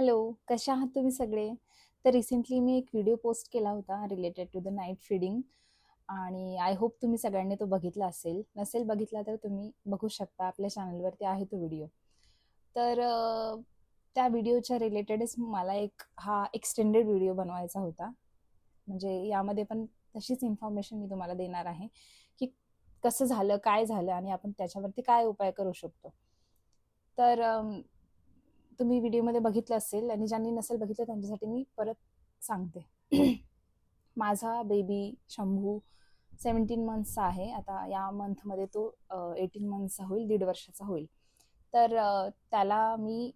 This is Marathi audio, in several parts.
हॅलो, कशा आहात तुम्ही सगळे? तर रिसेंटली मी एक व्हिडिओ पोस्ट केला होता related to the night feeding आणि आय होप तुम्ही सगळ्यांनी तो बघितला असेल. नसेल बघितला तर तुम्ही बघू शकता. आपल्या चॅनलवरती आहे तो व्हिडिओ. तर त्या व्हिडिओच्या रिलेटेडच मला हा एक्सटेंडेड व्हिडिओ बनवायचा होता. म्हणजे यामध्ये पण तशीच इन्फॉर्मेशन मी तुम्हाला देणार आहे, की कसं झालं, काय झालं आणि आपण त्याच्यावरती काय उपाय करू शकतो. तर तुम्ही व्हिडिओमध्ये बघितलं असेल आणि ज्यांनी नसेल बघितलं त्यांच्यासाठी मी परत सांगते. माझा बेबी शंभू 17 मंथ्सचा आहे. आता या मंथमध्ये तो 18 मंथ्सचा होईल, 1.5 वर्षाचा होईल. तर त्याला मी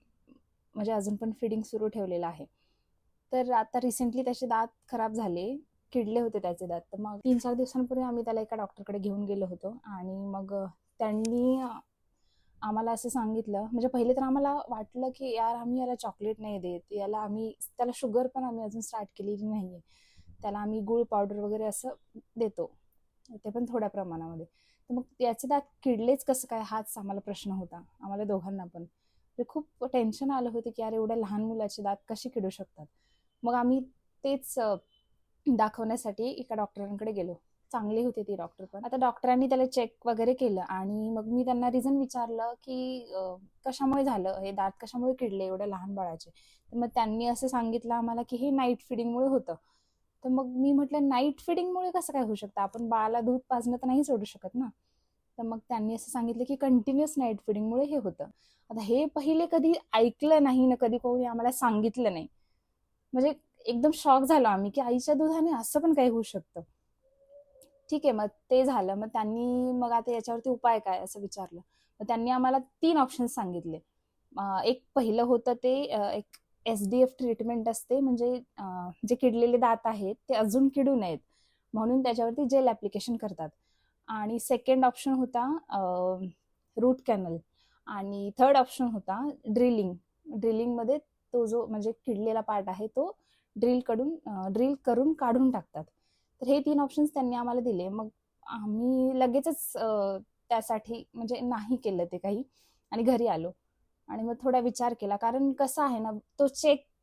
म्हणजे अजून पण फिडिंग सुरू ठेवलेलं आहे. तर आता रिसेंटली त्याचे दात खराब झाले, किडले होते त्याचे दात. तर मग 3-4 दिवसांपूर्वी आम्ही त्याला एका डॉक्टरकडे घेऊन गेलो होतो आणि मग त्यांनी आम्हाला असं सांगितलं. म्हणजे पहिले तर आम्हाला वाटलं की यार आम्ही याला चॉकलेट नाही देत, त्याला शुगर पण आम्ही अजून स्टार्ट केलेली नाहीये. त्याला आम्ही गुळ पावडर वगैरे असं देतो, ते पण थोड्या प्रमाणामध्ये. तर मग याचे दात किडलेच कसं काय, हाच आम्हाला प्रश्न होता, आम्हाला दोघांना पण. म्हणजे खूप टेन्शन आलं होतं की यार एवढ्या लहान मुलाचे दात कसे किडू शकतात. मग आम्ही तेच दाखवण्यासाठी एका डॉक्टरांकडे गेलो. चांगली होती ती डॉक्टर पण. आता डॉक्टरांनी त्याला चेक वगैरे केलं आणि मग मी त्यांना रिझन विचारलं की कशामुळे झालं हे, दात कशामुळे किडले एवढ्या लहान बाळाचे. तर मग त्यांनी असं सांगितलं आम्हाला की हे नाईट फिडिंगमुळे होतं. तर मग मी म्हटलं नाईट फिडिंगमुळे कसं काय होऊ शकतं, आपण बाळाला दूध पाजणं तर नाही सोडू शकत ना. तर मग त्यांनी असं सांगितलं की कंटिन्युअस नाईट फिडिंगमुळे हे होतं. आता हे पहिले कधी ऐकलं नाही ना, कधी कोणी आम्हाला सांगितलं नाही. म्हणजे एकदम शॉक झालो आम्ही की आईच्या दुधाने असं पण काही होऊ शकतं. ठीक आहे, मग ते झालं. मग त्यांनी मग आता याच्यावरती उपाय काय असं विचारलं. मग त्यांनी आम्हाला 3 ऑप्शन्स सांगितले. एक पहिलं होतं ते एक एस-डी-एफ ट्रीटमेंट असते. म्हणजे जे किडलेले दात आहेत ते अजून किडू नयेत म्हणून त्याच्यावरती जेल ऍप्लिकेशन करतात. आणि सेकंड ऑप्शन होता रूट कॅनल. आणि थर्ड ऑप्शन होता ड्रिलिंग. ड्रिलिंगमध्ये तो जो म्हणजे किडलेला पार्ट आहे तो ड्रिल करून काढून टाकतात. तर हे 3 ऑप्शन्स त्यांनी आम्हाला दिले. मग आम्ही लगेचच त्यासाठी म्हणजे नाही केलं ते काही आणि घरी आलो. आणि मग थोडा विचार केला, कारण कसं आहे ना, तो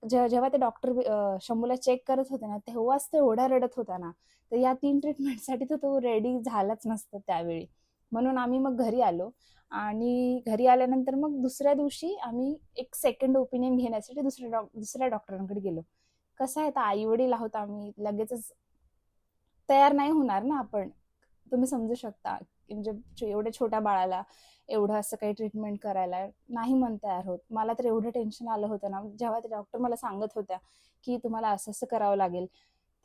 जेव्हा ते डॉक्टर शंभूला चेक करत होते ना, तेव्हाच तो एवढा रडत होता ना, तर या 3 ट्रीटमेंटसाठी तर तो रेडी झालाच नसता त्यावेळी. म्हणून आम्ही मग घरी आलो आणि घरी आल्यानंतर मग दुसऱ्या दिवशी आम्ही एक सेकंड ओपिनियन घेण्यासाठी दुसऱ्या डॉक्टरांकडे गेलो. कसं आहे, आता आई वडील आहोत आम्ही, लगेचच तयार नाही होणार ना आपण. तुम्ही समजू शकता की म्हणजे एवढ्या छोट्या बाळाला एवढं असं काही ट्रीटमेंट करायला नाही मन तयार होत. मला तर एवढं टेन्शन आलं होतं ना, जेव्हा ते डॉक्टर मला सांगत होत्या की तुम्हाला असं असं करावं लागेल.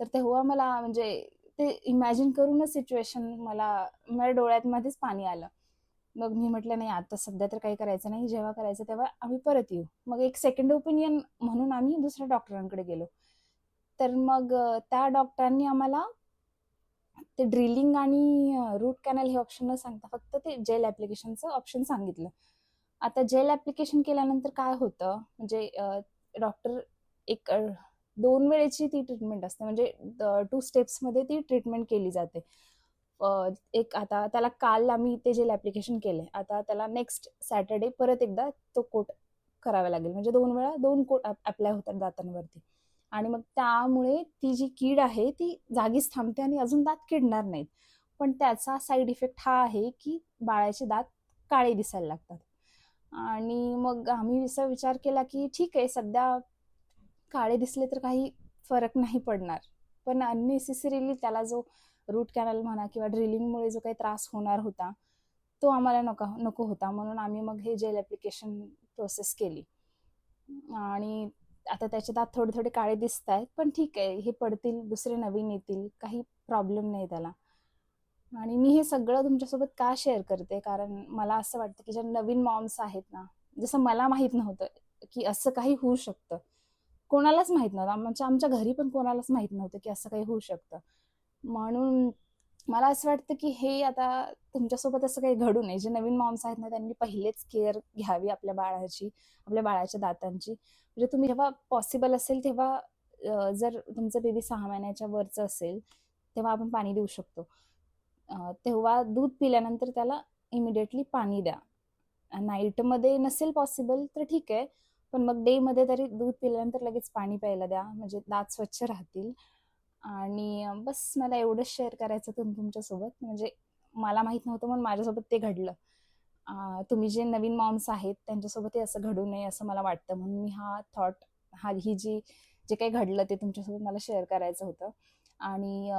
तर तेव्हा मला म्हणजे ते इमॅजिन करूनच सिच्युएशन माझ्या डोळ्यामध्येच पाणी आलं. मग मी म्हटलं नाही, आता सध्या तर काही करायचं नाही, जेव्हा करायचं तेव्हा आम्ही परत येऊ. मग एक सेकंड ओपिनियन म्हणून आम्ही दुसऱ्या डॉक्टरांकडे गेलो. तर मग त्या डॉक्टरांनी आम्हाला ते ड्रिलिंग आणि रूट कॅनल हे ऑप्शन न सांगता फक्त ते जेल ऍप्लिकेशनचं ऑप्शन सांगितलं. आता जेल ऍप्लिकेशन केल्यानंतर काय होतं, म्हणजे डॉक्टर एक 2 वेळेची ती ट्रीटमेंट असते. म्हणजे 2 स्टेप्समध्ये ती ट्रीटमेंट केली जाते. एक आता त्याला काल आम्ही ते जेल ऍप्लिकेशन केलंय. आता त्याला नेक्स्ट सॅटर्डे परत एकदा तो कोट करावा लागेल. म्हणजे 2 वेळा 2 कोट अप्लाय होतात दातांवरती. आणि मग त्यामुळे ती जी कीड आहे ती जागीच थांबते आणि अजून दात किडणार नाहीत. पण त्याचा साईड इफेक्ट हा आहे की बाळाचे दात काळे दिसायला लागतात. आणि मग आम्ही असा विचार केला की ठीक आहे, सध्या काळे दिसले तर काही फरक नाही पडणार, पण अननेसेसरीली त्याला जो रूट कॅनल म्हणा किंवा ड्रिलिंगमुळे जो काही त्रास होणार होता तो आम्हाला नको होता. म्हणून आम्ही मग हे जेल ऍप्लिकेशन प्रोसेस केली. आणि आता त्याचे दात थोडे थोडे काळे दिसत आहेत, पण ठीक आहे, हे पडतील, दुसरे नवीन येतील, काही प्रॉब्लेम नाही त्याला. आणि मी हे सगळं तुमच्यासोबत का शेअर करते, कारण मला असं वाटतं की ज्या नवीन मॉम्स आहेत ना, जसं मला माहित नव्हतं की असं काही होऊ शकतं, कोणालाच माहित नव्हतं, आमच्या घरी पण कोणालाच माहित नव्हतं की असं काही होऊ शकतं. म्हणून मला असं वाटतं की हे आता तुमच्यासोबत असं काही घडू नये. जे नवीन मॉम्स आहेत ना, त्यांनी पहिलेच केअर घ्यावी आपल्या बाळाची, आपल्या बाळाच्या दातांची. म्हणजे तुम्ही जेव्हा पॉसिबल असेल तेव्हा जर तुमचं बेबी 6 महिन्याच्या वरचं असेल तेव्हा आपण पाणी देऊ शकतो. तेव्हा दूध पिल्यानंतर त्याला इमिडिएटली पाणी द्या. नाईटमध्ये नसेल पॉसिबल तर ठीक आहे, पण मग डेमध्ये तरी दूध पिल्यानंतर लगेच पाणी प्यायला द्या, म्हणजे दात स्वच्छ राहतील. आणि बस मला एवढंच शेअर करायचं होतं तुमच्यासोबत. म्हणजे मला माहीत नव्हतं, पण माझ्यासोबत ते घडलं. तुम्ही जे नवीन मॉम्स आहेत त्यांच्यासोबतही असं घडू नये असं मला वाटतं, म्हणून मी हा थॉट, ही जे काही घडलं ते तुमच्यासोबत मला शेअर करायचं होतं. आणि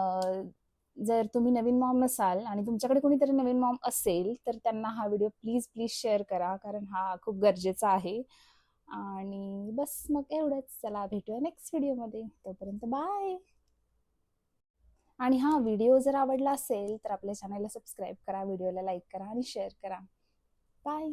जर तुम्ही नवीन मॉम नसाल आणि तुमच्याकडे कोणीतरी नवीन मॉम असेल तर त्यांना हा व्हिडिओ प्लीज प्लीज शेअर करा, कारण हा खूप गरजेचा आहे. आणि बस मग एवढंच. चला भेटूया नेक्स्ट व्हिडिओमध्ये. तोपर्यंत बाय. आणि हा व्हिडिओ जर आवडला असेल तर आपल्या चॅनलला सबस्क्राईब करा, व्हिडिओला लाईक करा आणि शेअर करा. बाय.